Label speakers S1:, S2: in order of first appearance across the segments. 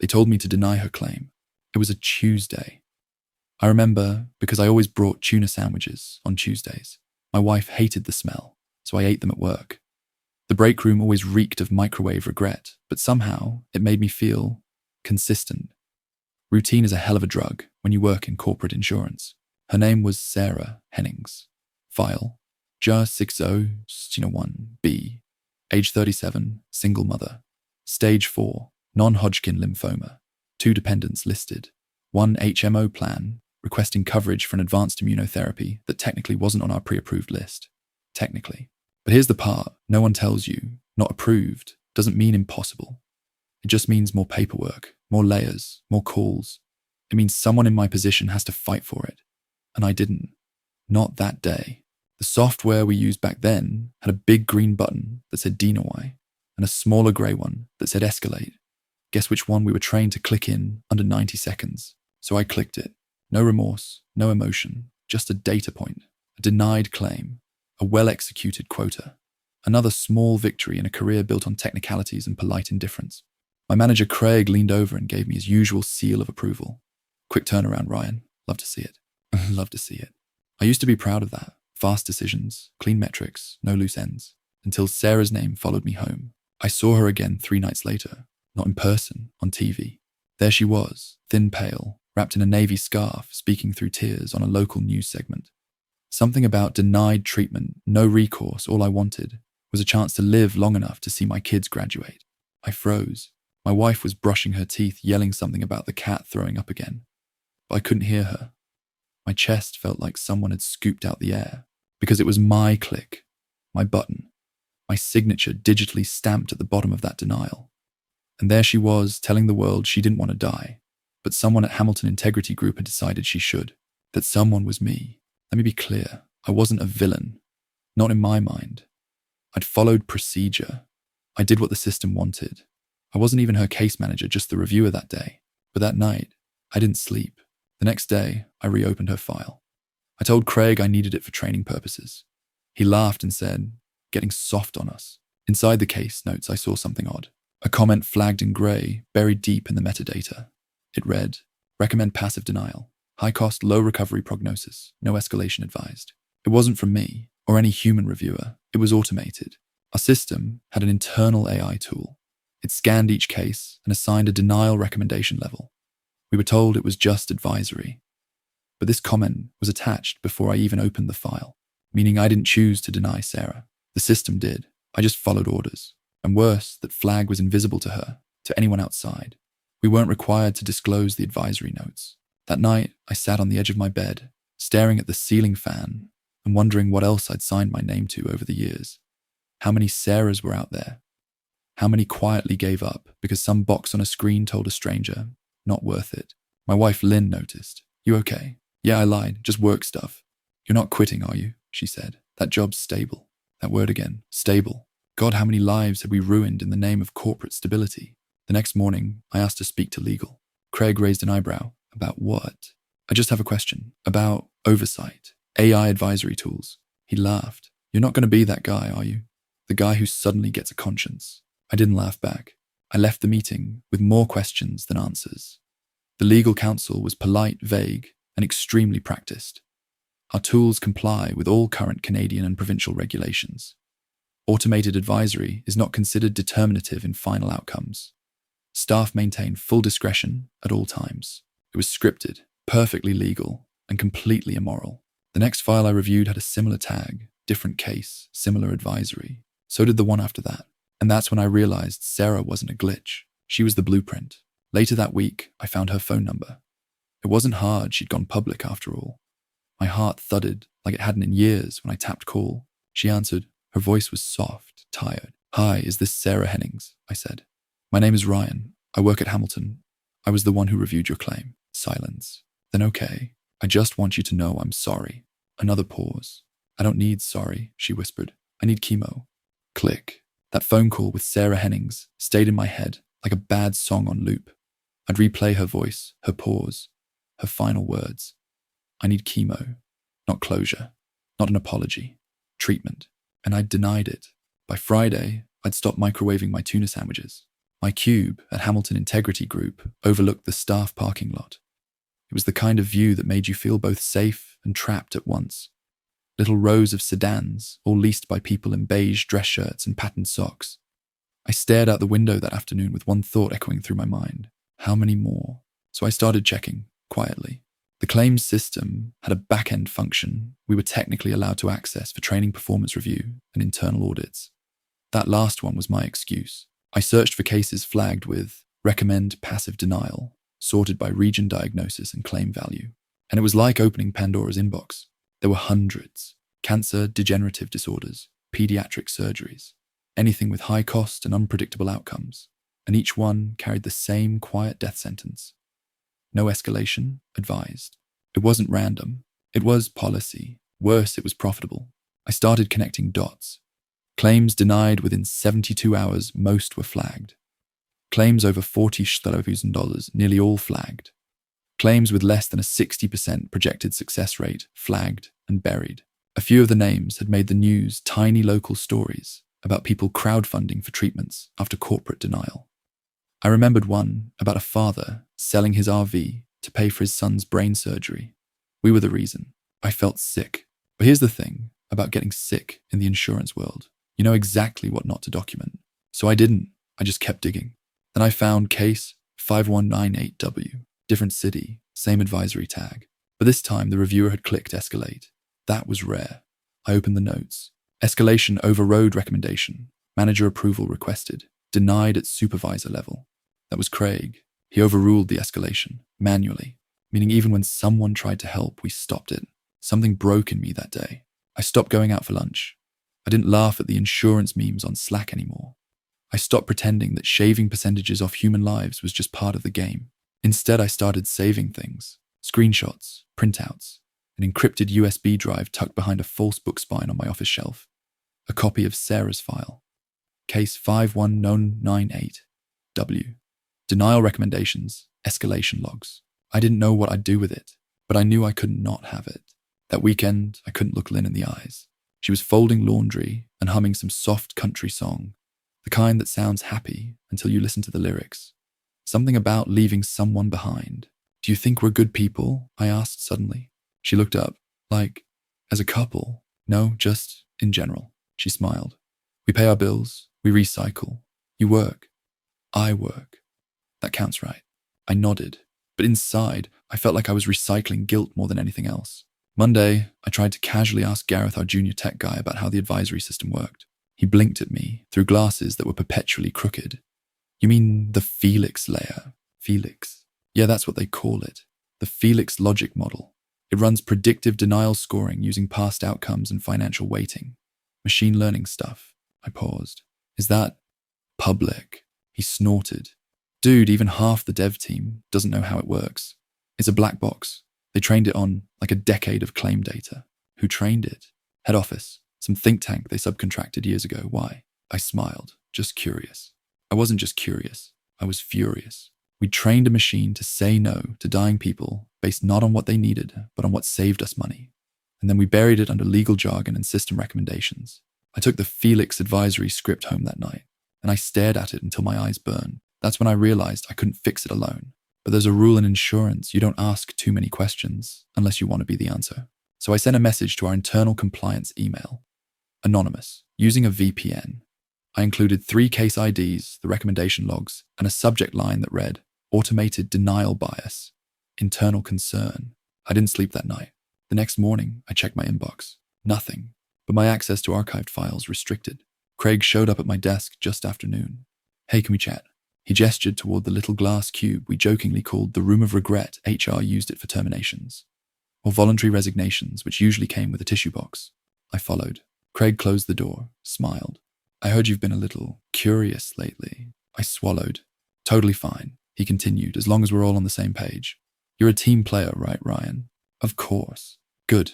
S1: They told me to deny her claim. It was a Tuesday. I remember because I always brought tuna sandwiches on Tuesdays. My wife hated the smell, so I ate them at work. The break room always reeked of microwave regret, but somehow it made me feel consistent. Routine is a hell of a drug when you work in corporate insurance. Her name was Sarah Hennings. File, JA60-1B. Age 37, single mother. Stage 4, non-Hodgkin lymphoma. 2 dependents listed. 1 HMO plan, requesting coverage for an advanced immunotherapy that technically wasn't on our pre-approved list. Technically. But here's the part no one tells you. Not approved doesn't mean impossible. It just means more paperwork, more layers, more calls. It means someone in my position has to fight for it. And I didn't. Not that day. The software we used back then had a big green button that said deny and a smaller grey one that said escalate. Guess which one we were trained to click in under 90 seconds. So I clicked it. No remorse, no emotion, just a data point, a denied claim, a well-executed quota. Another small victory in a career built on technicalities and polite indifference. My manager Craig leaned over and gave me his usual seal of approval. Quick turnaround, Ryan. Love to see it. Love to see it. I used to be proud of that. Fast decisions, clean metrics, no loose ends. Until Sarah's name followed me home. I saw her again 3 nights later. Not in person, on TV. There she was, thin pale, wrapped in a navy scarf, speaking through tears on a local news segment. Something about denied treatment, no recourse, all I wanted was a chance to live long enough to see my kids graduate. I froze. My wife was brushing her teeth, yelling something about the cat throwing up again. But I couldn't hear her. My chest felt like someone had scooped out the air, because it was my click, my button, my signature digitally stamped at the bottom of that denial. And there she was, telling the world she didn't want to die, but someone at Hamilton Integrity Group had decided she should. That someone was me. Let me be clear, I wasn't a villain. Not in my mind. I'd followed procedure. I did what the system wanted. I wasn't even her case manager, just the reviewer that day. But that night, I didn't sleep. The next day, I reopened her file. I told Craig I needed it for training purposes. He laughed and said, "Getting soft on us." Inside the case notes, I saw something odd. A comment flagged in grey, buried deep in the metadata. It read, "Recommend passive denial. High cost, low recovery prognosis. No escalation advised." It wasn't from me or any human reviewer. It was automated. Our system had an internal AI tool. It scanned each case and assigned a denial recommendation level. We were told it was just advisory. But this comment was attached before I even opened the file, meaning I didn't choose to deny Sarah. The system did. I just followed orders. And worse, that flag was invisible to her, to anyone outside. We weren't required to disclose the advisory notes. That night, I sat on the edge of my bed, staring at the ceiling fan and wondering what else I'd signed my name to over the years. How many Sarahs were out there? How many quietly gave up because some box on a screen told a stranger, not worth it? My wife Lynn noticed. "You okay?" "Yeah, I lied. Just work stuff." "You're not quitting, are you?" she said. "That job's stable." That word again. Stable. God, how many lives had we ruined in the name of corporate stability? The next morning, I asked to speak to legal. Craig raised an eyebrow. "About what?" "I just have a question. About oversight. AI advisory tools." He laughed. "You're not going to be that guy, are you? The guy who suddenly gets a conscience." I didn't laugh back. I left the meeting with more questions than answers. The legal counsel was polite, vague, and extremely practiced. Our tools comply with all current Canadian and provincial regulations. Automated advisory is not considered determinative in final outcomes. Staff maintain full discretion at all times. It was scripted, perfectly legal, and completely immoral. The next file I reviewed had a similar tag, different case, similar advisory. So did the one after that. And that's when I realized Sarah wasn't a glitch. She was the blueprint. Later that week, I found her phone number. It wasn't hard, she'd gone public after all. My heart thudded like it hadn't in years when I tapped call. She answered. Her voice was soft, tired. "Hi, is this Sarah Hennings?" I said. "My name is Ryan. I work at Hamilton. I was the one who reviewed your claim." Silence. Then okay. "I just want you to know I'm sorry." Another pause. "I don't need sorry," she whispered. "I need chemo." Click. That phone call with Sarah Hennings stayed in my head like a bad song on loop. I'd replay her voice, her pause, her final words. I need chemo, not closure, not an apology, treatment. And I'd denied it. By Friday, I'd stopped microwaving my tuna sandwiches. My cube at Hamilton Integrity Group overlooked the staff parking lot. It was the kind of view that made you feel both safe and trapped at once. Little rows of sedans, all leased by people in beige dress shirts and patterned socks. I stared out the window that afternoon with one thought echoing through my mind. How many more? So I started checking, quietly. The claims system had a back-end function we were technically allowed to access for training performance review and internal audits. That last one was my excuse. I searched for cases flagged with recommend passive denial, sorted by region diagnosis and claim value. And it was like opening Pandora's inbox. There were hundreds. Cancer, degenerative disorders, pediatric surgeries, anything with high cost and unpredictable outcomes. And each one carried the same quiet death sentence. No escalation, advised. It wasn't random. It was policy. Worse, it was profitable. I started connecting dots. Claims denied within 72 hours, most were flagged. Claims over $40,000, nearly all flagged. Claims with less than a 60% projected success rate, flagged and buried. A few of the names had made the news, tiny local stories about people crowdfunding for treatments after corporate denial. I remembered one about a father selling his RV to pay for his son's brain surgery. We were the reason. I felt sick. But here's the thing about getting sick in the insurance world. You know exactly what not to document. So I didn't. I just kept digging. Then I found case 5198W, different city, same advisory tag. But this time the reviewer had clicked escalate. That was rare. I opened the notes. Escalation overrode recommendation. Manager approval requested. Denied at supervisor level. That was Craig. He overruled the escalation, manually, meaning even when someone tried to help, we stopped it. Something broke in me that day. I stopped going out for lunch. I didn't laugh at the insurance memes on Slack anymore. I stopped pretending that shaving percentages off human lives was just part of the game. Instead, I started saving things, screenshots, printouts, an encrypted USB drive tucked behind a false book spine on my office shelf, a copy of Sarah's file, case 5198W, denial recommendations, escalation logs. I didn't know what I'd do with it, but I knew I could not have it. That weekend, I couldn't look Lynn in the eyes. She was folding laundry and humming some soft country song, the kind that sounds happy until you listen to the lyrics. Something about leaving someone behind. Do you think we're good people? I asked suddenly. She looked up, like, as a couple. No, just in general. She smiled. We pay our bills. We recycle. You work. I work. That counts, right? I nodded, but inside, I felt like I was recycling guilt more than anything else. Monday, I tried to casually ask Gareth, our junior tech guy, about how the advisory system worked. He blinked at me through glasses that were perpetually crooked. You mean the Felix layer? Felix? Yeah, that's what they call it. The Felix logic model. It runs predictive denial scoring using past outcomes and financial weighting. Machine learning stuff. I paused. Is that public? He snorted. Dude, even half the dev team doesn't know how it works. It's a black box. They trained it on like a decade of claim data. Who trained it? Head office. Some think tank they subcontracted years ago. Why? I smiled, just curious. I wasn't just curious. I was furious. We trained a machine to say no to dying people based not on what they needed, but on what saved us money. And then we buried it under legal jargon and system recommendations. I took the Felix advisory script home that night, and I stared at it until my eyes burned. That's when I realized I couldn't fix it alone. But there's a rule in insurance: you don't ask too many questions unless you want to be the answer. So I sent a message to our internal compliance email. Anonymous, using a VPN. I included 3 case IDs, the recommendation logs, and a subject line that read, automated denial bias, internal concern. I didn't sleep that night. The next morning, I checked my inbox. Nothing, but my access to archived files restricted. Craig showed up at my desk just after noon. Hey, can we chat? He gestured toward the little glass cube we jokingly called the room of regret. HR used it for terminations, or voluntary resignations, which usually came with a tissue box. I followed. Craig closed the door, smiled. I heard you've been a little curious lately. I swallowed. Totally fine, he continued, as long as we're all on the same page. You're a team player, right, Ryan? Of course. Good.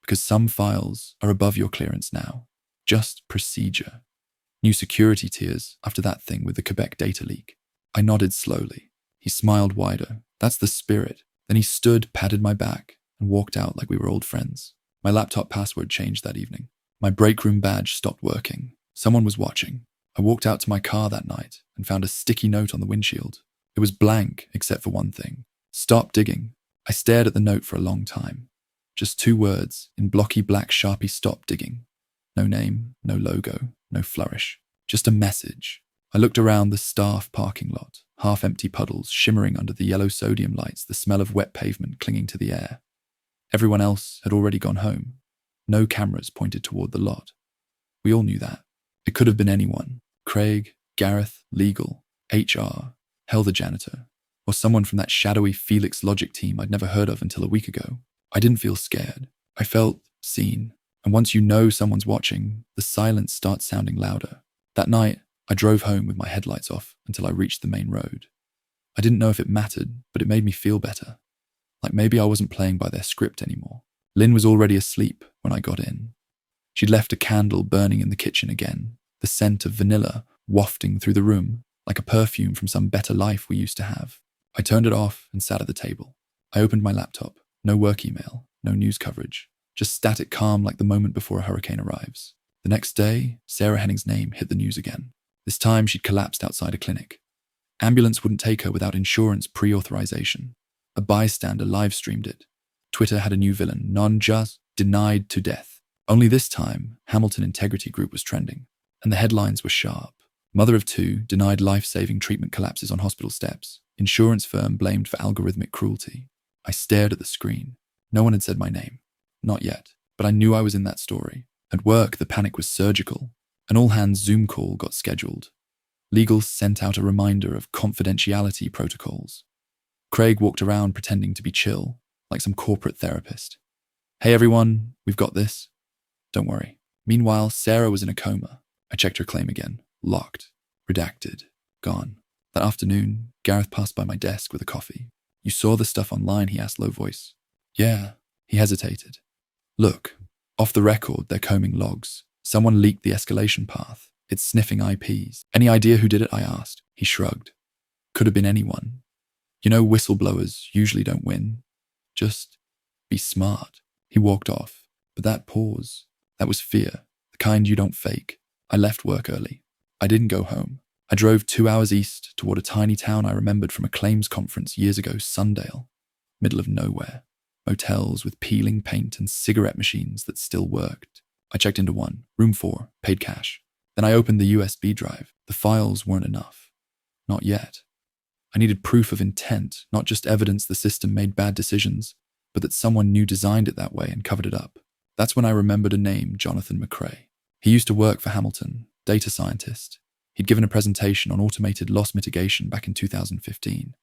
S1: Because some files are above your clearance now. Just procedure. New security tiers after that thing with the Quebec data leak. I nodded slowly. He smiled wider. That's the spirit. Then he stood, patted my back, and walked out like we were old friends. My laptop password changed that evening. My break room badge stopped working. Someone was watching. I walked out to my car that night and found a sticky note on the windshield. It was blank except for one thing. Stop digging. I stared at the note for a long time. Just 2 words in blocky black Sharpie: stop digging. No name, no logo, no flourish. Just a message. I looked around the staff parking lot, half-empty puddles shimmering under the yellow sodium lights, the smell of wet pavement clinging to the air. Everyone else had already gone home. No cameras pointed toward the lot. We all knew that. It could have been anyone. Craig, Gareth, legal, HR, hell, the janitor, or someone from that shadowy Felix Logic team I'd never heard of until a week ago. I didn't feel scared. I felt seen. And once you know someone's watching, the silence starts sounding louder. That night, I drove home with my headlights off until I reached the main road. I didn't know if it mattered, but it made me feel better. Like maybe I wasn't playing by their script anymore. Lynn was already asleep when I got in. She'd left a candle burning in the kitchen again, the scent of vanilla wafting through the room like a perfume from some better life we used to have. I turned it off and sat at the table. I opened my laptop. No work email, no news coverage, just static calm like the moment before a hurricane arrives. The next day, Sarah Henning's name hit the news again. This time she'd collapsed outside a clinic. Ambulance wouldn't take her without insurance pre-authorization. A bystander live-streamed it. Twitter had a new villain, non-just denied to death. Only this time, Hamilton Integrity Group was trending, and the headlines were sharp. Mother of 2 denied life-saving treatment collapses on hospital steps. Insurance firm blamed for algorithmic cruelty. I stared at the screen. No one had said my name. Not yet, but I knew I was in that story. At work, the panic was surgical. An all-hands Zoom call got scheduled. Legal sent out a reminder of confidentiality protocols. Craig walked around pretending to be chill, like some corporate therapist. Hey everyone, we've got this. Don't worry. Meanwhile, Sarah was in a coma. I checked her claim again. Locked. Redacted. Gone. That afternoon, Gareth passed by my desk with a coffee. You saw the stuff online, he asked, low voice. Yeah. He hesitated. Look, off the record, they're combing logs. Someone leaked the escalation path. It's sniffing IPs. Any idea who did it? I asked. He shrugged. Could have been anyone. You know, whistleblowers usually don't win. Just be smart. He walked off. But that pause, that was fear. The kind you don't fake. I left work early. I didn't go home. I drove 2 hours east toward a tiny town I remembered from a claims conference years ago, Sundale. Middle of nowhere. Motels with peeling paint and cigarette machines that still worked. I checked into one, room 4, paid cash. Then I opened the USB drive. The files weren't enough. Not yet. I needed proof of intent, not just evidence the system made bad decisions, but that someone new designed it that way and covered it up. That's when I remembered a name, Jonathan McCrae. He used to work for Hamilton, data scientist. He'd given a presentation on automated loss mitigation back in 2015.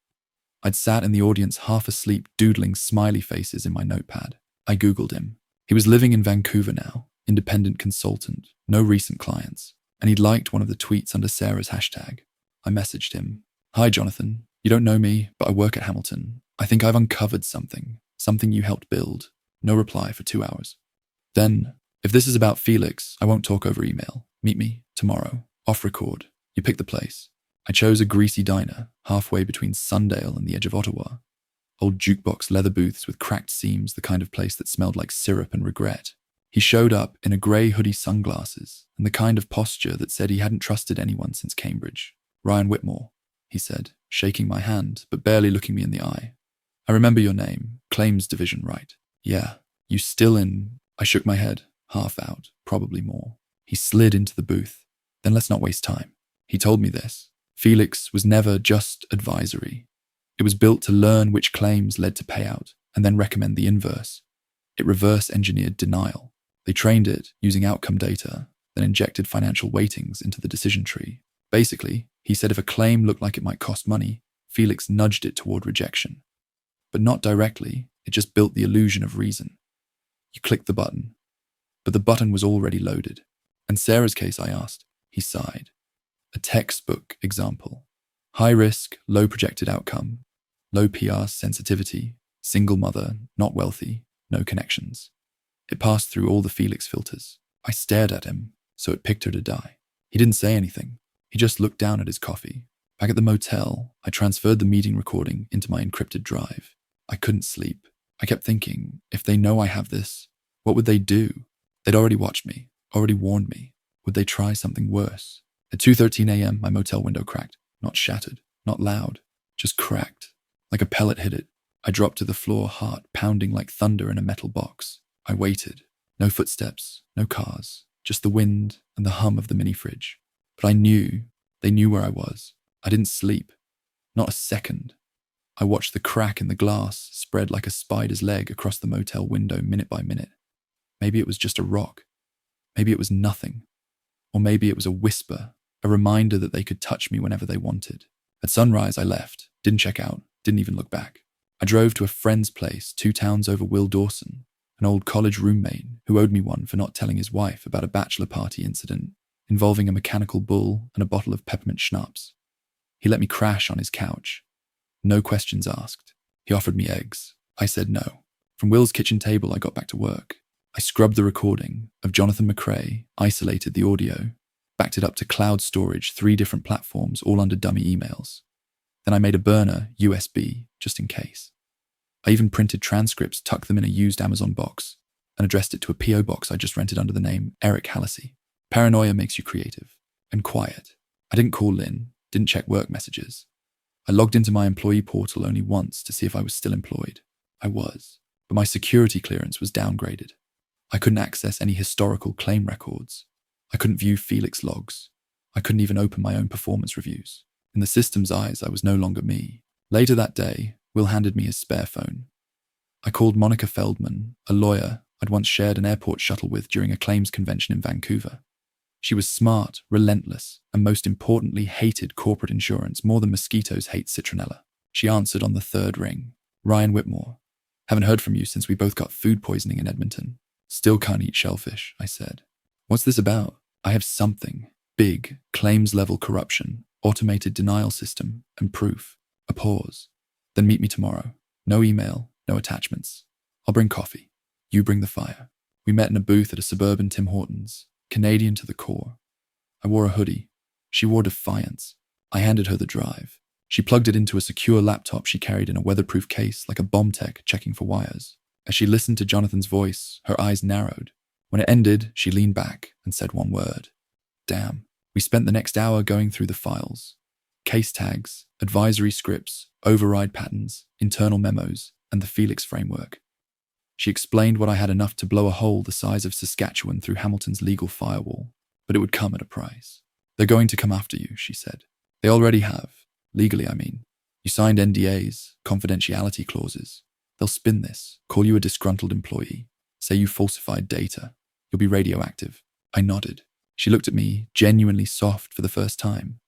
S1: I'd sat in the audience half asleep, doodling smiley faces in my notepad. I Googled him. He was living in Vancouver now, independent consultant, no recent clients, and he'd liked one of the tweets under Sarah's hashtag. I messaged him. Hi, Jonathan. You don't know me, but I work at Hamilton. I think I've uncovered something you helped build. No reply for 2 hours. Then, if this is about Felix, I won't talk over email. Meet me tomorrow, off record. You pick the place. I chose a greasy diner, halfway between Sundale and the edge of Ottawa. Old jukebox leather booths with cracked seams, the kind of place that smelled like syrup and regret. He showed up in a grey hoodie, sunglasses, and the kind of posture that said he hadn't trusted anyone since Cambridge. Ryan Whitmore, he said, shaking my hand, but barely looking me in the eye. I remember your name, claims division, right? Yeah. You still in? I shook my head, half out, probably more. He slid into the booth. Then let's not waste time. He told me this. Felix was never just advisory. It was built to learn which claims led to payout and then recommend the inverse. It reverse-engineered denial. They trained it using outcome data, then injected financial weightings into the decision tree. Basically, he said if a claim looked like it might cost money, Felix nudged it toward rejection. But not directly, it just built the illusion of reason. You clicked the button. But the button was already loaded. And Sarah's case, I asked. He sighed. A textbook example. High risk, low projected outcome. Low PR sensitivity. Single mother, not wealthy, no connections. It passed through all the Felix filters. I stared at him, so it picked her to die. He didn't say anything. He just looked down at his coffee. Back at the motel, I transferred the meeting recording into my encrypted drive. I couldn't sleep. I kept thinking, if they know I have this, what would they do? They'd already watched me, already warned me. Would they try something worse? At 2:13 a.m., my motel window cracked. Not shattered, not loud, just cracked. Like a pellet hit it. I dropped to the floor, heart pounding like thunder in a metal box. I waited. No footsteps, no cars, just the wind and the hum of the mini fridge. But I knew, they knew where I was. I didn't sleep. Not a second. I watched the crack in the glass spread like a spider's leg across the motel window minute by minute. Maybe it was just a rock. Maybe it was nothing. Or maybe it was a whisper, a reminder that they could touch me whenever they wanted. At sunrise, I left, didn't check out, didn't even look back. I drove to a friend's place 2 towns over Will Dawson, an old college roommate who owed me one for not telling his wife about a bachelor party incident involving a mechanical bull and a bottle of peppermint schnapps. He let me crash on his couch. No questions asked. He offered me eggs. I said no. From Will's kitchen table, I got back to work. I scrubbed the recording of Jonathan McCrae, isolated the audio, backed it up to cloud storage, 3 different platforms, all under dummy emails. Then I made a burner, USB, just in case. I even printed transcripts, tucked them in a used Amazon box, and addressed it to a P.O. box I just rented under the name Eric Hallisey. Paranoia makes you creative and quiet. I didn't call Lynn, didn't check work messages. I logged into my employee portal only once to see if I was still employed. I was, but my security clearance was downgraded. I couldn't access any historical claim records. I couldn't view Felix logs. I couldn't even open my own performance reviews. In the system's eyes, I was no longer me. Later that day, Will handed me his spare phone. I called Monica Feldman, a lawyer I'd once shared an airport shuttle with during a claims convention in Vancouver. She was smart, relentless, and most importantly hated corporate insurance more than mosquitoes hate citronella. She answered on the 3rd ring. Ryan Whitmore. Haven't heard from you since we both got food poisoning in Edmonton. Still can't eat shellfish, I said. What's this about? I have something. Big, claims-level corruption, automated denial system, and proof. A pause. Then meet me tomorrow. No email, no attachments. I'll bring coffee. You bring the fire. We met in a booth at a suburban Tim Hortons, Canadian to the core. I wore a hoodie. She wore defiance. I handed her the drive. She plugged it into a secure laptop she carried in a weatherproof case like a bomb tech checking for wires. As she listened to Jonathan's voice, her eyes narrowed. When it ended, she leaned back and said one word. Damn. We spent the next hour going through the files. Case tags, advisory scripts, override patterns, internal memos, and the Felix framework. She explained what I had enough to blow a hole the size of Saskatchewan through Hamilton's legal firewall, but it would come at a price. They're going to come after you, she said. They already have. Legally, I mean. You signed NDAs, confidentiality clauses. They'll spin this, call you a disgruntled employee, say you falsified data. You'll be radioactive. I nodded. She looked at me, genuinely soft for the first time.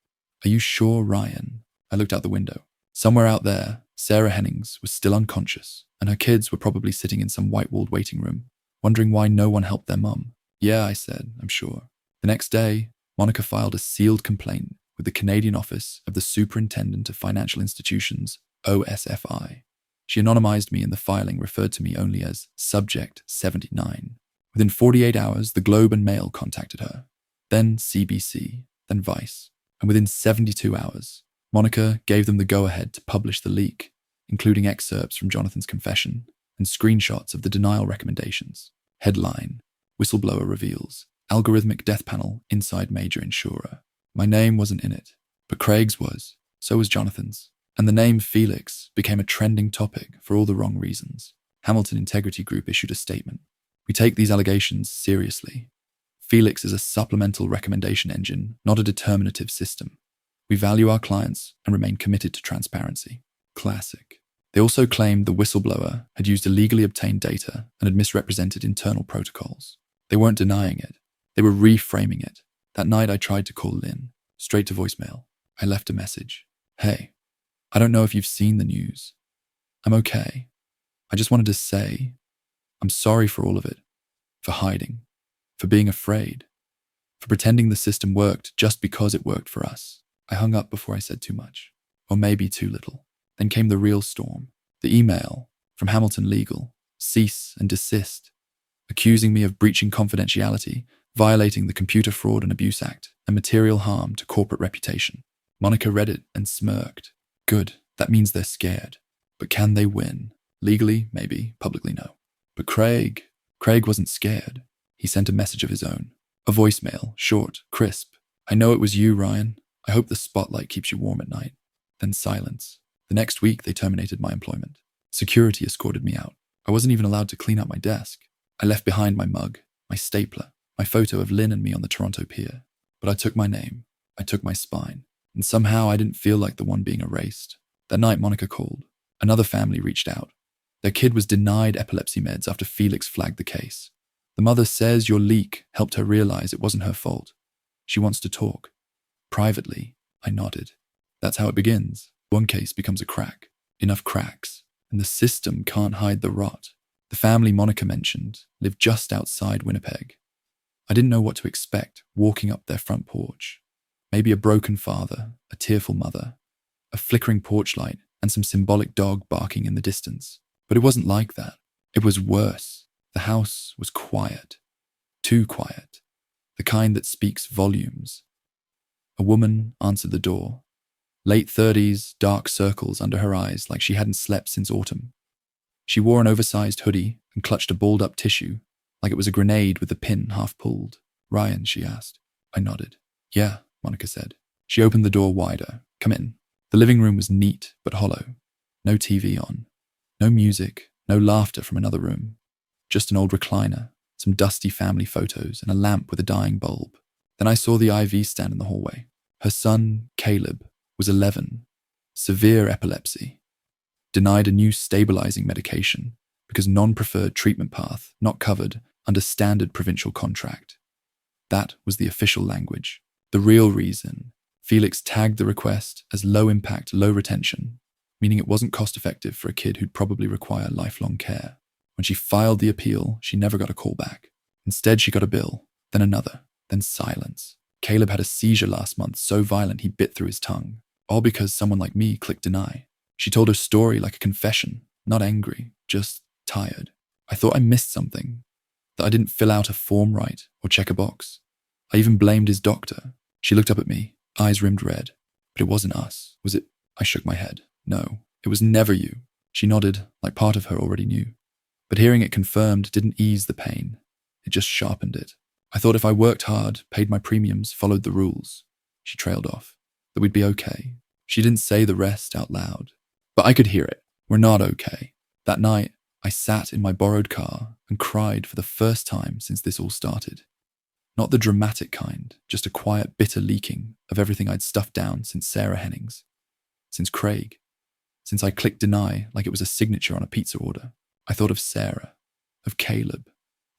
S1: Are you sure, Ryan? I looked out the window. Somewhere out there, Sarah Hennings was still unconscious, and her kids were probably sitting in some white-walled waiting room, wondering why no one helped their mum. Yeah, I said, I'm sure. The next day, Monica filed a sealed complaint with the Canadian Office of the Superintendent of Financial Institutions, OSFI. She anonymized me in the filing, referred to me only as Subject 79. Within 48 hours, the Globe and Mail contacted her, then CBC, then Vice, and within 72 hours, Monica gave them the go-ahead to publish the leak, including excerpts from Jonathan's confession and screenshots of the denial recommendations. Headline, Whistleblower reveals, Algorithmic death panel inside major insurer. My name wasn't in it, but Craig's was, so was Jonathan's, and the name Felix became a trending topic for all the wrong reasons. Hamilton Integrity Group issued a statement. We take these allegations seriously. Felix is a supplemental recommendation engine, not a determinative system. We value our clients and remain committed to transparency. Classic. They also claimed the whistleblower had used illegally obtained data and had misrepresented internal protocols. They weren't denying it. They were reframing it. That night I tried to call Lynn, straight to voicemail. I left a message. Hey, I don't know if you've seen the news. I'm okay. I just wanted to say, I'm sorry for all of it. For hiding. For being afraid. For pretending the system worked just because it worked for us. I hung up before I said too much. Or maybe too little. Then came the real storm. The email from Hamilton Legal. Cease and desist. Accusing me of breaching confidentiality, violating the Computer Fraud and Abuse Act, and material harm to corporate reputation. Monica read it and smirked. Good, that means they're scared. But can they win? Legally, maybe. Publicly, no. But Craig wasn't scared. He sent a message of his own. A voicemail, short, crisp. I know it was you, Ryan. I hope the spotlight keeps you warm at night. Then silence. The next week, they terminated my employment. Security escorted me out. I wasn't even allowed to clean up my desk. I left behind my mug, my stapler, my photo of Lynn and me on the Toronto pier. But I took my name. I took my spine. And somehow I didn't feel like the one being erased. That night, Monica called. Another family reached out. Their kid was denied epilepsy meds after Felix flagged the case. The mother says your leak helped her realize it wasn't her fault. She wants to talk. Privately, I nodded. That's how it begins. One case becomes a crack. Enough cracks. And the system can't hide the rot. The family Monica mentioned lived just outside Winnipeg. I didn't know what to expect walking up their front porch. Maybe a broken father, a tearful mother, a flickering porch light, and some symbolic dog barking in the distance. But it wasn't like that. It was worse. The house was quiet. Too quiet. The kind that speaks volumes. A woman answered the door. Late 30s, dark circles under her eyes like she hadn't slept since autumn. She wore an oversized hoodie and clutched a balled-up tissue like it was a grenade with the pin half pulled. Ryan, she asked. I nodded. Yeah, Monica said. She opened the door wider. Come in. The living room was neat but hollow. No TV on. No music, no laughter from another room. Just an old recliner, some dusty family photos, and a lamp with a dying bulb. Then I saw the IV stand in the hallway. Her son, Caleb, was 11. Severe epilepsy. Denied a new stabilizing medication because non-preferred treatment path not covered under standard provincial contract. That was the official language. The real reason, Felix tagged the request as low impact, low retention, meaning it wasn't cost effective for a kid who'd probably require lifelong care. When she filed the appeal, she never got a call back. Instead, she got a bill, then another, then silence. Caleb had a seizure last month so violent he bit through his tongue, all because someone like me clicked deny. She told her story like a confession, not angry, just tired. I thought I missed something, that I didn't fill out a form right or check a box. I even blamed his doctor. She looked up at me, eyes rimmed red. But it wasn't us, was it? I shook my head. No, it was never you. She nodded, like part of her already knew. But hearing it confirmed didn't ease the pain. It just sharpened it. I thought if I worked hard, paid my premiums, followed the rules, she trailed off, that we'd be okay. She didn't say the rest out loud, but I could hear it. We're not okay. That night, I sat in my borrowed car and cried for the first time since this all started. Not the dramatic kind, just a quiet, bitter leaking of everything I'd stuffed down since Sarah Hennings, since Craig, since I clicked deny like it was a signature on a pizza order. I thought of Sarah, of Caleb,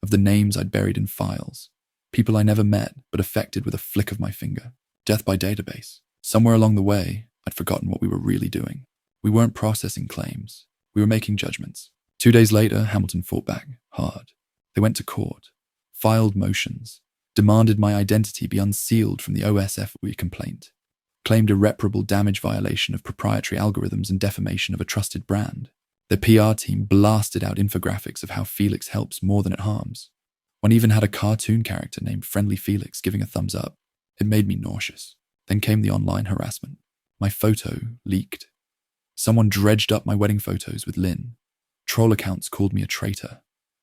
S1: of the names I'd buried in files, people I never met but affected with a flick of my finger. Death by database. Somewhere along the way, I'd forgotten what we were really doing. We weren't processing claims. We were making judgments. 2 days later, Hamilton fought back, hard. They went to court, filed motions, demanded my identity be unsealed from the OSFW complaint, claimed irreparable damage violation of proprietary algorithms and defamation of a trusted brand. Their PR team blasted out infographics of how Felix helps more than it harms. One even had a cartoon character named Friendly Felix giving a thumbs up. It made me nauseous. Then came the online harassment. My photo leaked. Someone dredged up my wedding photos with Lynn. Troll accounts called me a traitor,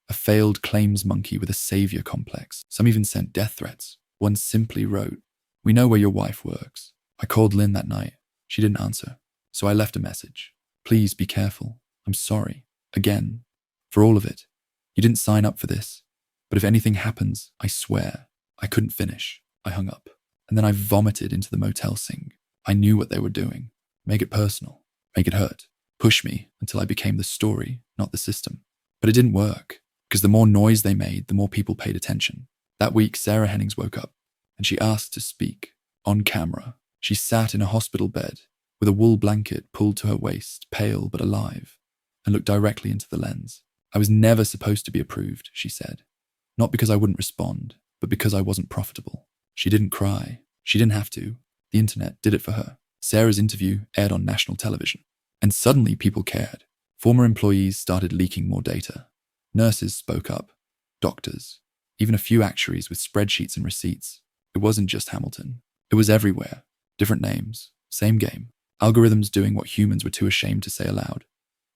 S1: a failed claims monkey with a savior complex. Some even sent death threats. One simply wrote, "We know where your wife works." I called Lynn that night. She didn't answer, so I left a message. "Please be careful. I'm sorry. Again. For all of it. You didn't sign up for this. But if anything happens, I swear." I couldn't finish. I hung up. And then I vomited into the motel sink. I knew what they were doing. Make it personal. Make it hurt. Push me until I became the story, not the system. But it didn't work, because the more noise they made, the more people paid attention. That week, Sarah Hennings woke up, and she asked to speak, on camera. She sat in a hospital bed, with a wool blanket pulled to her waist, pale but alive, and looked directly into the lens. I was never supposed to be approved, she said. Not because I wouldn't respond, but because I wasn't profitable. She didn't cry. She didn't have to. The internet did it for her. Sarah's interview aired on national television. And suddenly people cared. Former employees started leaking more data. Nurses spoke up. Doctors. Even a few actuaries with spreadsheets and receipts. It wasn't just Hamilton. It was everywhere. Different names. Same game. Algorithms doing what humans were too ashamed to say aloud.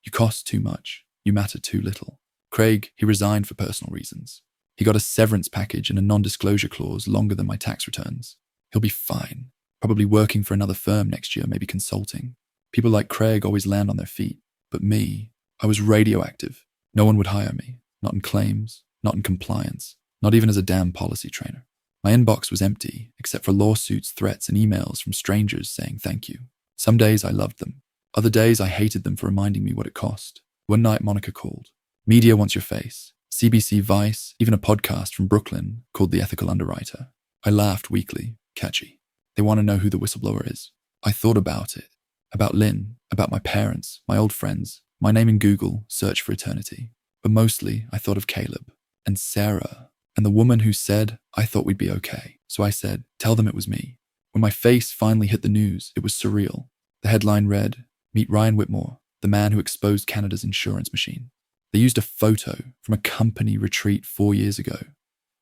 S1: You cost too much. You matter too little. Craig, he resigned for personal reasons. He got a severance package and a non-disclosure clause longer than my tax returns. He'll be fine. Probably working for another firm next year, maybe consulting. People like Craig always land on their feet. But me, I was radioactive. No one would hire me. Not in claims, not in compliance, not even as a damn policy trainer. My inbox was empty, except for lawsuits, threats, and emails from strangers saying thank you. Some days I loved them. Other days I hated them for reminding me what it cost. One night Monica called. Media wants your face. CBC, Vice, even a podcast from Brooklyn called The Ethical Underwriter. I laughed weakly, catchy. They want to know who the whistleblower is. I thought about it. About Lynn, about my parents, my old friends, my name in Google, search for eternity. But mostly I thought of Caleb and Sarah and the woman who said, I thought we'd be okay. So I said, tell them it was me. When my face finally hit the news, it was surreal. The headline read, Meet Ryan Whitmore, the man who exposed Canada's insurance machine. They used a photo from a company retreat 4 years ago.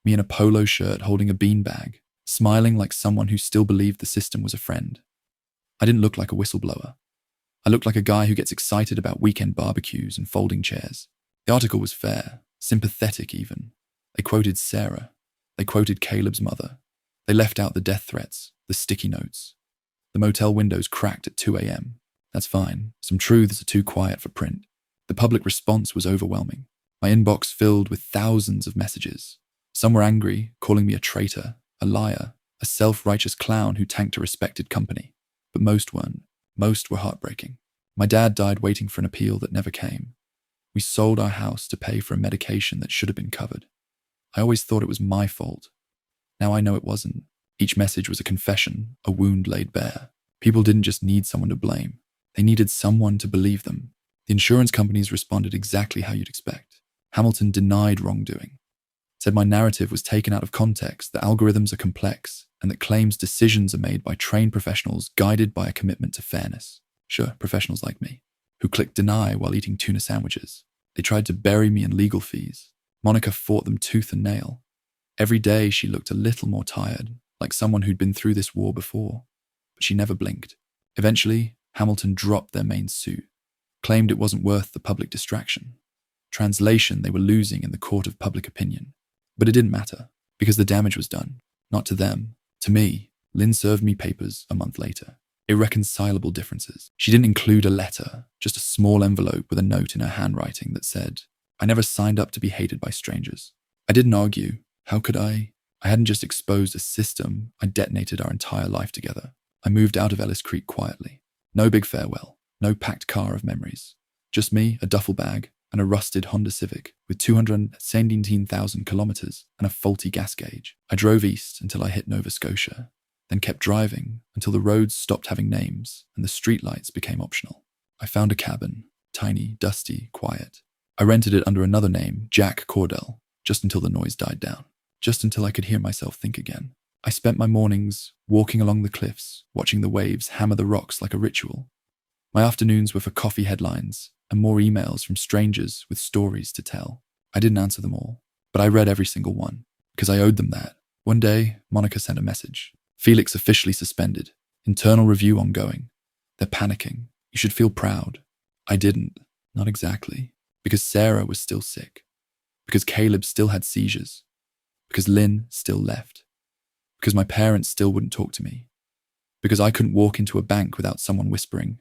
S1: Me in a polo shirt holding a beanbag, smiling like someone who still believed the system was a friend. I didn't look like a whistleblower. I looked like a guy who gets excited about weekend barbecues and folding chairs. The article was fair, sympathetic even. They quoted Sarah. They quoted Caleb's mother. They left out the death threats, the sticky notes. The motel windows cracked at 2 a.m. That's fine. Some truths are too quiet for print. The public response was overwhelming. My inbox filled with thousands of messages. Some were angry, calling me a traitor, a liar, a self-righteous clown who tanked a respected company. But most weren't. Most were heartbreaking. My dad died waiting for an appeal that never came. We sold our house to pay for a medication that should have been covered. I always thought it was my fault. Now I know it wasn't. Each message was a confession, a wound laid bare. People didn't just need someone to blame. They needed someone to believe them. The insurance companies responded exactly how you'd expect. Hamilton denied wrongdoing. Said my narrative was taken out of context, that algorithms are complex, and that claims decisions are made by trained professionals guided by a commitment to fairness. Sure, professionals like me, who clicked deny while eating tuna sandwiches. They tried to bury me in legal fees. Monica fought them tooth and nail. Every day she looked a little more tired, like someone who'd been through this war before. But she never blinked. Eventually, Hamilton dropped their main suit, claimed it wasn't worth the public distraction. Translation, they were losing in the court of public opinion. But it didn't matter, because the damage was done. Not to them, to me. Lynn served me papers a month later. Irreconcilable differences. She didn't include a letter, just a small envelope with a note in her handwriting that said, I never signed up to be hated by strangers. I didn't argue. How could I? I hadn't just exposed a system, I detonated our entire life together. I moved out of Ellis Creek quietly. No big farewell, no packed car of memories. Just me, a duffel bag, and a rusted Honda Civic with 217,000 kilometers and a faulty gas gauge. I drove east until I hit Nova Scotia, then kept driving until the roads stopped having names and the streetlights became optional. I found a cabin, tiny, dusty, quiet. I rented it under another name, Jack Cordell, just until the noise died down, just until I could hear myself think again. I spent my mornings walking along the cliffs, watching the waves hammer the rocks like a ritual. My afternoons were for coffee headlines and more emails from strangers with stories to tell. I didn't answer them all, but I read every single one, because I owed them that. One day, Monica sent a message. Felix officially suspended. Internal review ongoing. They're panicking. You should feel proud. I didn't. Not exactly. Because Sarah was still sick. Because Caleb still had seizures. Because Lynn still left. Because my parents still wouldn't talk to me. Because I couldn't walk into a bank without someone whispering,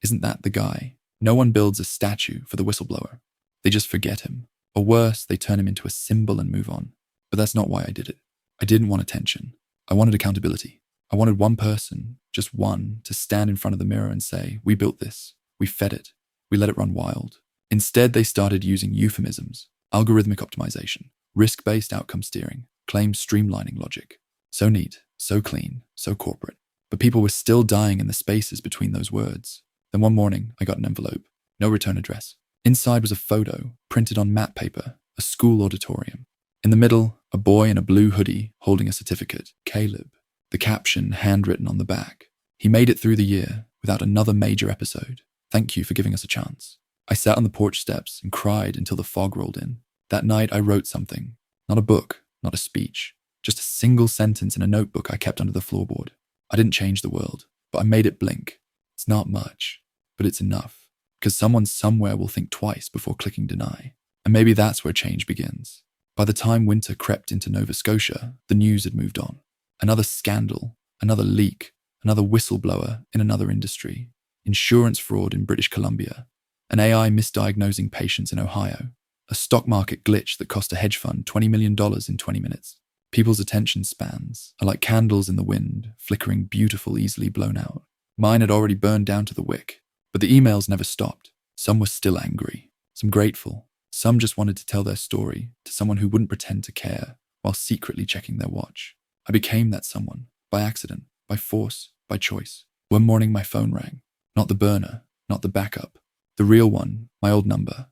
S1: isn't that the guy? No one builds a statue for the whistleblower. They just forget him. Or worse, they turn him into a symbol and move on. But that's not why I did it. I didn't want attention. I wanted accountability. I wanted one person, just one, to stand in front of the mirror and say, we built this. We fed it. We let it run wild. Instead, they started using euphemisms, algorithmic optimization, risk-based outcome steering, claim streamlining logic. So neat, so clean, so corporate. But people were still dying in the spaces between those words. Then one morning, I got an envelope. No return address. Inside was a photo, printed on matte paper, a school auditorium. In the middle, a boy in a blue hoodie holding a certificate, Caleb. The caption handwritten on the back. He made it through the year without another major episode. Thank you for giving us a chance. I sat on the porch steps and cried until the fog rolled in. That night I wrote something. Not a book, not a speech. Just a single sentence in a notebook I kept under the floorboard. I didn't change the world, but I made it blink. It's not much, but it's enough. Because someone somewhere will think twice before clicking deny. And maybe that's where change begins. By the time winter crept into Nova Scotia, the news had moved on. Another scandal, Another leak, another whistleblower in another industry, insurance fraud in British Columbia, an AI misdiagnosing patients in Ohio, a stock market glitch that cost a hedge fund $20 million in 20 minutes. People's attention spans are like candles in the wind, flickering beautiful, easily blown out. Mine had already burned down to the wick, but the emails never stopped. Some were still angry, some grateful, some just wanted to tell their story to someone who wouldn't pretend to care while secretly checking their watch. I became that someone, by accident, by force, by choice. One morning my phone rang. Not the burner, not the backup. The real one, my old number.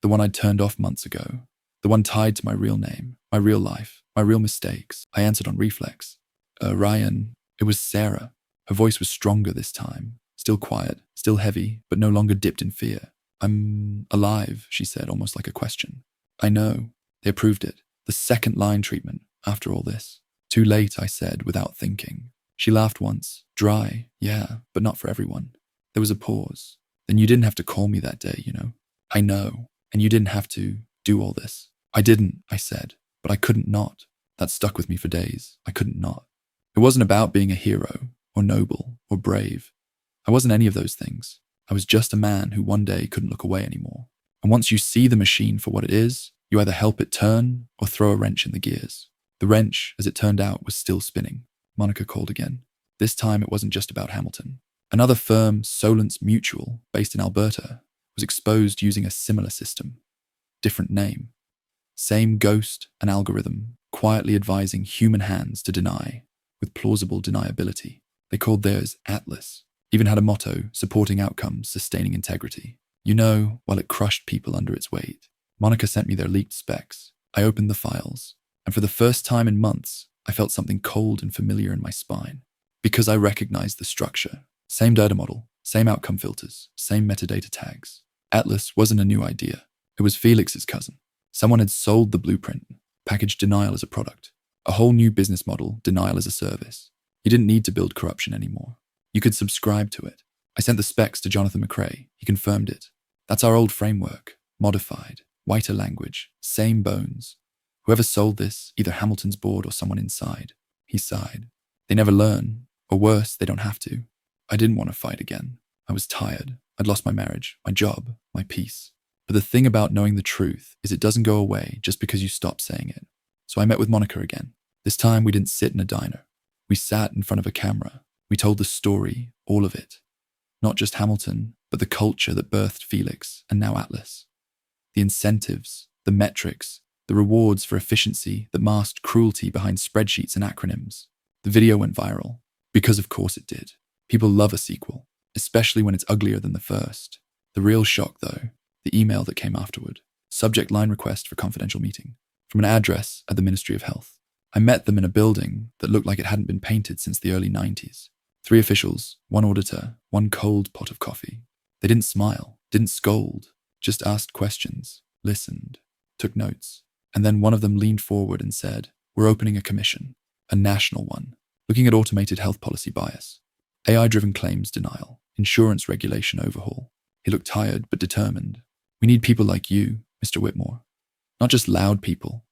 S1: The one I'd turned off months ago. The one tied to my real name, my real life, my real mistakes. I answered on reflex. Ryan, it was Sarah. Her voice was stronger this time. Still quiet, still heavy, but no longer dipped in fear. I'm alive, she said, almost like a question. I know. They approved it. The second line treatment, after all this. Too late, I said, without thinking. She laughed once. Dry, yeah, but not for everyone. There was a pause. Then you didn't have to call me that day, you know. I know. And you didn't have to do all this. I didn't, I said, but I couldn't not. That stuck with me for days. I couldn't not. It wasn't about being a hero, or noble, or brave. I wasn't any of those things. I was just a man who one day couldn't look away anymore. And once you see the machine for what it is, you either help it turn or throw a wrench in the gears. The wrench, as it turned out, was still spinning. Monica called again. This time it wasn't just about Hamilton. Another firm, Solence Mutual, based in Alberta, was exposed using a similar system. Different name. Same ghost and algorithm, quietly advising human hands to deny, with plausible deniability. They called theirs Atlas. Even had a motto, supporting outcomes, sustaining integrity. You know, while it crushed people under its weight. Monica sent me their leaked specs. I opened the files, and for the first time in months, I felt something cold and familiar in my spine. Because I recognized the structure. Same data model, same outcome filters, same metadata tags. Atlas wasn't a new idea. It was Felix's cousin. Someone had sold the blueprint, packaged denial as a product. A whole new business model, denial as a service. You didn't need to build corruption anymore. You could subscribe to it. I sent the specs to Jonathan McRae. He confirmed it. That's our old framework. Modified. Whiter language. Same bones. Whoever sold this, either Hamilton's board or someone inside. He sighed. They never learn. Or worse, they don't have to. I didn't want to fight again. I was tired. I'd lost my marriage, my job, my peace. But the thing about knowing the truth is it doesn't go away just because you stop saying it. So I met with Monica again. This time we didn't sit in a diner. We sat in front of a camera. We told the story, all of it. Not just Hamilton, but the culture that birthed Felix and now Atlas. The incentives, the metrics, the rewards for efficiency that masked cruelty behind spreadsheets and acronyms. The video went viral. Because of course it did. People love a sequel, especially when it's uglier than the first. The real shock, though, the email that came afterward. Subject line request for confidential meeting. From an address at the Ministry of Health. I met them in a building that looked like it hadn't been painted since the early 90s. 3 officials, 1 auditor, 1 cold pot of coffee. They didn't smile, didn't scold, just asked questions, listened, took notes. And then one of them leaned forward and said, "We're opening a commission, a national one, looking at automated health policy bias, AI-driven claims denial, insurance regulation overhaul." He looked tired but determined. "We need people like you, Mr. Whitmore. Not just loud people,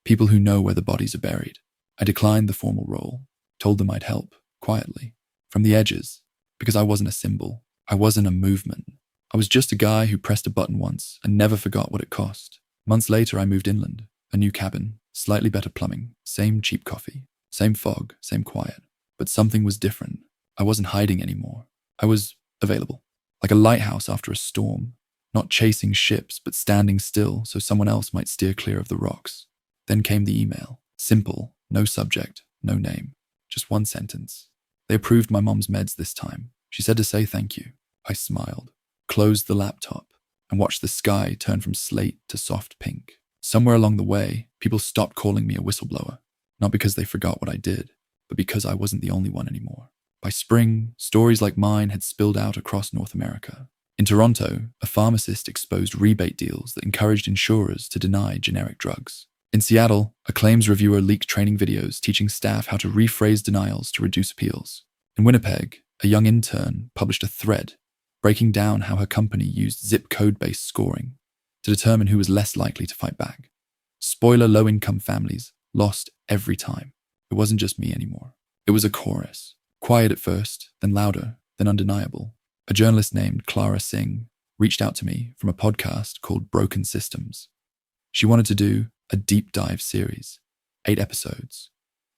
S1: people who know where the bodies are buried." I declined the formal role, told them I'd help, quietly, from the edges, because I wasn't a symbol. I wasn't a movement. I was just a guy who pressed a button once and never forgot what it cost. Months later, I moved inland, a new cabin, slightly better plumbing, same cheap coffee, same fog, same quiet. But something was different. I wasn't hiding anymore. I was available, like a lighthouse after a storm, not chasing ships, but standing still so someone else might steer clear of the rocks. Then came the email. Simple, no subject, no name, just 1 sentence. They approved my mom's meds this time. She said to say thank you. I smiled, closed the laptop, and watched the sky turn from slate to soft pink. Somewhere along the way, people stopped calling me a whistleblower, not because they forgot what I did, but because I wasn't the only one anymore. By spring, stories like mine had spilled out across North America. In Toronto, a pharmacist exposed rebate deals that encouraged insurers to deny generic drugs. In Seattle, a claims reviewer leaked training videos teaching staff how to rephrase denials to reduce appeals. In Winnipeg, a young intern published a thread breaking down how her company used zip code-based scoring to determine who was less likely to fight back. Spoiler: low-income families lost every time. It wasn't just me anymore. It was a chorus, quiet at first, then louder, then undeniable. A journalist named Clara Singh reached out to me from a podcast called Broken Systems. She wanted to do a deep dive series, 8 episodes.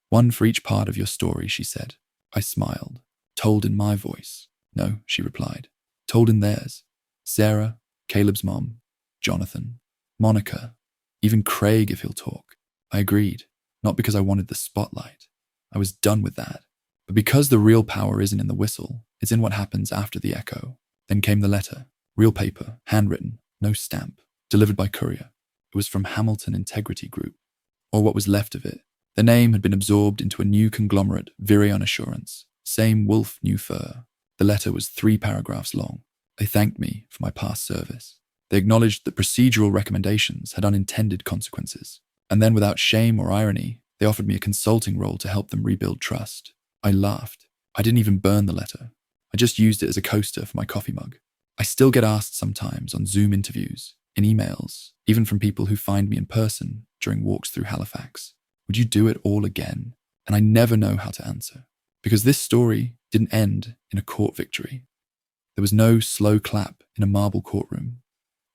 S1: One for each part of your story, she said. I smiled. Told in my voice. No, she replied. Told in theirs. Sarah, Caleb's mom, Jonathan, Monica, even Craig if he'll talk. I agreed, not because I wanted the spotlight. I was done with that. But because the real power isn't in the whistle, it's in what happens after the echo. Then came the letter. Real paper, handwritten, no stamp, delivered by courier. It was from Hamilton Integrity Group, or what was left of it. The name had been absorbed into a new conglomerate, Virion Assurance. Same wolf, new fur. The letter was 3 paragraphs long. They thanked me for my past service. They acknowledged that procedural recommendations had unintended consequences. And then, without shame or irony, they offered me a consulting role to help them rebuild trust. I laughed. I didn't even burn the letter. I just used it as a coaster for my coffee mug. I still get asked sometimes on Zoom interviews, in emails, even from people who find me in person during walks through Halifax. Would you do it all again? And I never know how to answer. Because this story didn't end in a court victory. There was no slow clap in a marble courtroom.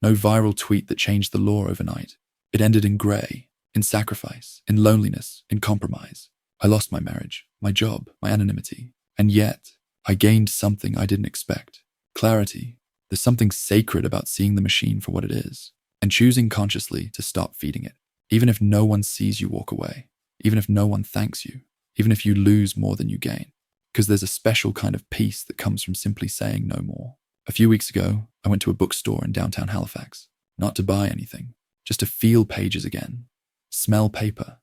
S1: No viral tweet that changed the law overnight. It ended in grey, in sacrifice, in loneliness, in compromise. I lost my marriage, my job, my anonymity. And yet, I gained something I didn't expect. Clarity. There's something sacred about seeing the machine for what it is, and choosing consciously to stop feeding it. Even if no one sees you walk away, even if no one thanks you, even if you lose more than you gain. Because there's a special kind of peace that comes from simply saying no more. A few weeks ago, I went to a bookstore in downtown Halifax, not to buy anything, just to feel pages again, smell paper,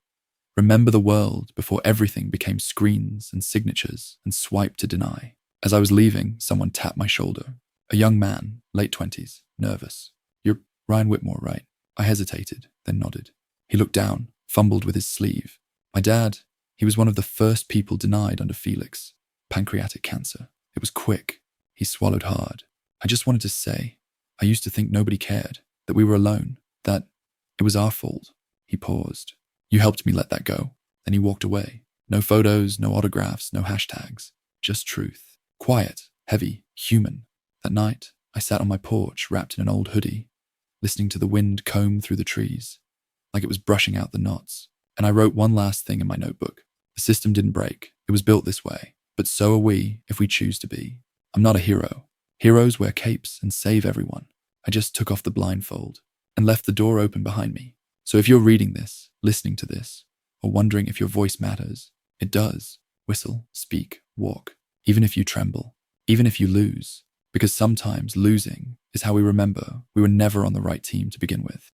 S1: remember the world before everything became screens and signatures and swipe to deny. As I was leaving, someone tapped my shoulder. A young man, late 20s, nervous. You're Ryan Whitmore, right? I hesitated, then nodded. He looked down, fumbled with his sleeve. My dad, he was one of the first people denied under Felix. Pancreatic cancer. It was quick. He swallowed hard. I just wanted to say, I used to think nobody cared, that we were alone, that it was our fault. He paused. You helped me let that go. Then he walked away. No photos, no autographs, no hashtags. Just truth. Quiet, heavy, human. That night, I sat on my porch wrapped in an old hoodie, listening to the wind comb through the trees, like it was brushing out the knots. And I wrote one last thing in my notebook. The system didn't break. It was built this way. But so are we if we choose to be. I'm not a hero. Heroes wear capes and save everyone. I just took off the blindfold and left the door open behind me. So if you're reading this, listening to this, or wondering if your voice matters, it does. Whistle, speak, walk. Even if you tremble, even if you lose. Because sometimes losing is how we remember we were never on the right team to begin with.